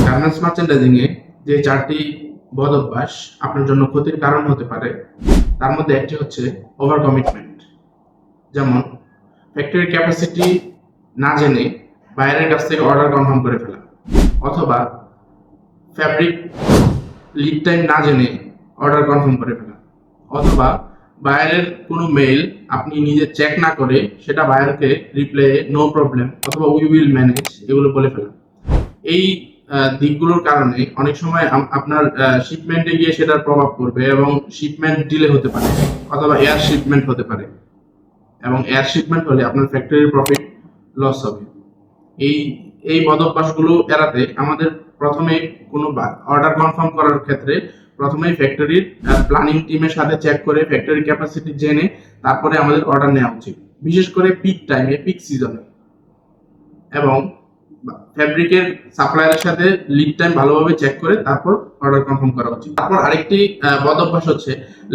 Garments merchandising এ যে চারটি বদ অভ্যাস আপনার জন্য ক্ষতির কারণ হতে পারে তার মধ্যে একটি হচ্ছে ওভার কমিটমেন্ট। যেমন ফ্যাক্টরি ক্যাপাসিটি না জেনে বাইরের কাছ থেকে অর্ডার কনফার্ম করে ফেলা, অথবা ফ্যাব্রিক লিড টাইম না জেনে অর্ডার কনফার্ম করে ফেলা, অথবা বায়ারের কোনো মেইল আপনি নিজে চেক না করে সেটা বায়ারকে রিপ্লাই নো প্রবলেম অথবা উই উইল ম্যানেজ এগুলো বলে ফেলা। এই দিকগুলোর কারণে অনেক সময় আপনার শিপমেন্টে গিয়ে সেটার প্রভাব পড়বে এবং শিপমেন্ট ডিলে হতে পারে অথবা এয়ার শিপমেন্ট হতে পারে, এবং এয়ার শিপমেন্ট হলে আপনার ফ্যাক্টরির প্রফিট লস হবে। এই বদ অভ্যাসগুলো এড়াতে আমাদের প্রথমে কোনো অর্ডার কনফার্ম করার ক্ষেত্রে প্রথমেই ফ্যাক্টরির প্ল্যানিং টিমের সাথে চেক করে ফ্যাক্টরি ক্যাপাসিটি জেনে তারপরে আমাদের অর্ডার নেওয়া উচিত, বিশেষ করে পিক টাইমে, পিক সিজনে। এবং ফ্যাব্রিকের সাপ্লায়ারের সাথে লিড টাইম ভালোভাবে চেক করে তারপর অর্ডার কনফার্ম করা উচিত। তারপর আরেকটি বদ অভ্যাস হচ্ছে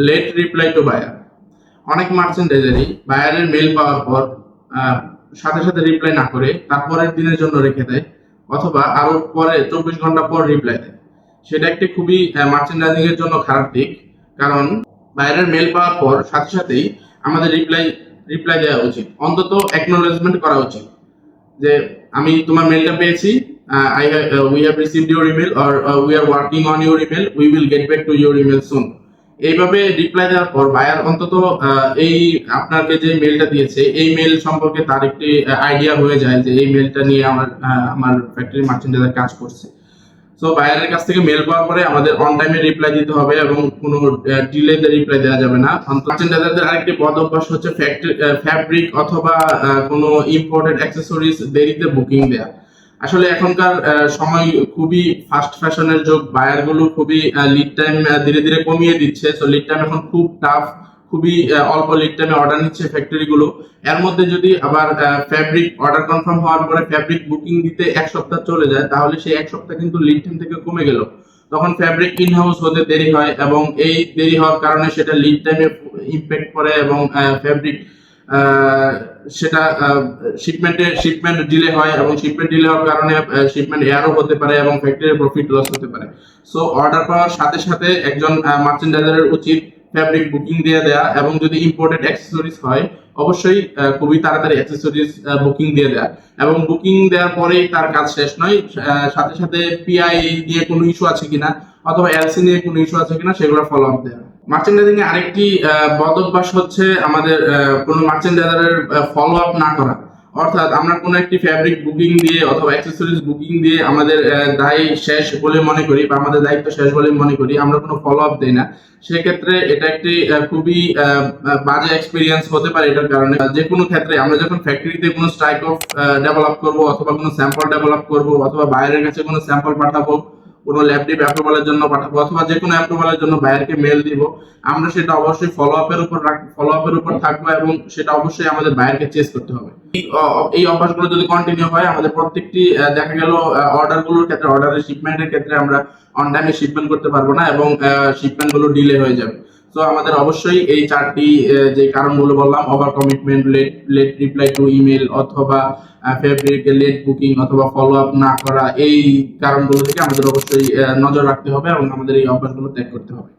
লেট রিপ্লাই টু বায়ার। অনেক মার্চেন্ডাইজারই বায়ারের মেল পাওয়ার পর সাথে সাথে রিপ্লাই না করে তারপরের দিনের জন্য রেখে দেয়, অথবা আরো পরে 24 ঘন্টা পর রিপ্লাই দেয়। সেটা একটি খুবই মার্চেন্ডাইজিং এর জন্য খারাপ দিক, কারণ বায়ারের মেল পাওয়ার পর সাথে সাথেই আমাদের রিপ্লাই দেওয়া উচিত, অন্তত অ্যাকনোলেজমেন্ট করা উচিত যে আমি তোমার মেলটা পেয়েছি, we have received your email or we are working on your email, we will get back to your email soon। এইভাবে রিপ্লাই দেওয়ার পর বায়ার অন্তত এই আপনাকে যে মেলটা দিয়েছে এই মেল সম্পর্কে তার একটি আইডিয়া হয়ে যায় যে এই মেলটা নিয়ে আমার ফ্যাক্টরি মার্চেন্ডাইজার কাজ করছে। সো বায়ারের কাছ থেকে মেল পাওয়ার পরে আমাদের অন টাইমে রিপ্লাই দিতে হবে এবং কোনো ডিলেতে রিপ্লাই দেওয়া যাবে না। মার্চেন্ডাইজারদের আরেকটি বদ অভ্যাস হচ্ছে ফ্যাব্রিক অথবা কোনো ইম্পোর্টেড অ্যাক্সেসরিজ দেরিতে বুকিং দেয়া। আসলে এখনকার সময় খুবই ফাস্ট ফ্যাশনের যুগ, বায়ারগুলো খুবই লিড টাইম ধীরে ধীরে কমিয়ে দিচ্ছে। সো লিড টাইম এখন খুব টাফ, খুবই অল্প লিড টাইমে অর্ডার নিচ্ছে ফ্যাক্টরিগুলো। এর মধ্যে যদি আবার ফ্যাব্রিক অর্ডার কনফার্ম হওয়ার পরে ফ্যাব্রিক বুকিং দিতে এক সপ্তাহ চলে যায়, তাহলে সেই এক সপ্তাহ কিন্তু লিড টাইম থেকে কমে গেল। তখন ফ্যাব্রিক ইন হাউস হতে দেরি হয় এবং এই দেরি হওয়ার কারণে সেটা লিড টাইমে ইম্প্যাক্ট করে এবং ফ্যাব্রিক সেটা শিপমেন্ট ডিলে হয় এবং শিপমেন্ট ডিলে হওয়ার কারণে শিপমেন্ট এয়ারও হতে পারে এবং ফ্যাক্টরির প্রফিট লস হতে পারে। সো অর্ডার পাওয়ার সাথে সাথে একজন মার্চেন্ডাইজারের উচিত ফ্যাব্রিক বুকিং দিয়ে দেয়া, এবং যদি ইম্পোর্টেড অ্যাক্সেসরিজ হয় অবশ্যই খুবই তাড়াতাড়ি অ্যাক্সেসরিজ বুকিং দিয়ে দেয়া, এবং বুকিং দেওয়ার পরেই তার কাজ শেষ নয়, সাথে সাথে পিআই নিয়ে কোনো ইস্যু আছে কিনা অথবা এলসি নিয়ে কোনো ইস্যু আছে কিনা সেগুলো ফলো আপ দেয়া। মার্চেন্ডাইজিং এ আরেকটি বদ অভ্যাস হচ্ছে আমাদের কোনো মার্চেন্ডাইজারের ফলো আপ না করা। অর্থাৎ আমরা কোনো একটি ফ্যাব্রিক বুকিং দিয়ে অথবা অ্যাক্সেসরিজ বুকিং দিয়ে আমাদের দায় শেষ বলে মনে করি বা আমাদের দায়িত্ব শেষ বলে মনে করি, আমরা কোনো ফলো আপ দেই না। সেক্ষেত্রে এটা একটি খুবই বাজে এক্সপিরিয়েন্স হতে পারে। এটার কারণে যে কোনো ক্ষেত্রে আমরা যখন ফ্যাক্টরিতে কোনো স্ট্রাইক অফ ডেভেলপ করব অথবা কোনো স্যাম্পল ডেভেলপ করব অথবা বাইরের কাছে কোনো স্যাম্পল পাঠাবো, কোনো ল্যাব ডিপ অ্যাপ্রুভালের জন্য পাঠাবো অথবা যে কোনো অ্যাপ্রুভালের জন্য বায়ারকে মেল দিব, আমরা সেটা অবশ্যই ফলো আপের উপর থাকবো এবং সেটা অবশ্যই আমাদের বায়ারকে চেস করতে হবে। এই অভ্যাসগুলো যদি কন্টিনিউ হয়, আমাদের প্রত্যেকটি দেখা গেল অর্ডারগুলোর ক্ষেত্রে, অর্ডারের শিপমেন্টের ক্ষেত্রে আমরা অন টাইমে শিপমেন্ট করতে পারবো না এবং শিপমেন্টগুলো ডিলে হয়ে যাবে। তো আমাদের অবশ্যই এই চারটি যে কারণগুলো বললাম, over commitment, late reply to email, অথবা ফ্যাব্রিক লেট বুকিং অথবা ফলো আপ না করা, এই কারণগুলো থেকে আমাদের অবশ্যই নজর রাখতে হবে এবং আমাদের এই অভ্যাসগুলো ত্যাগ করতে হবে।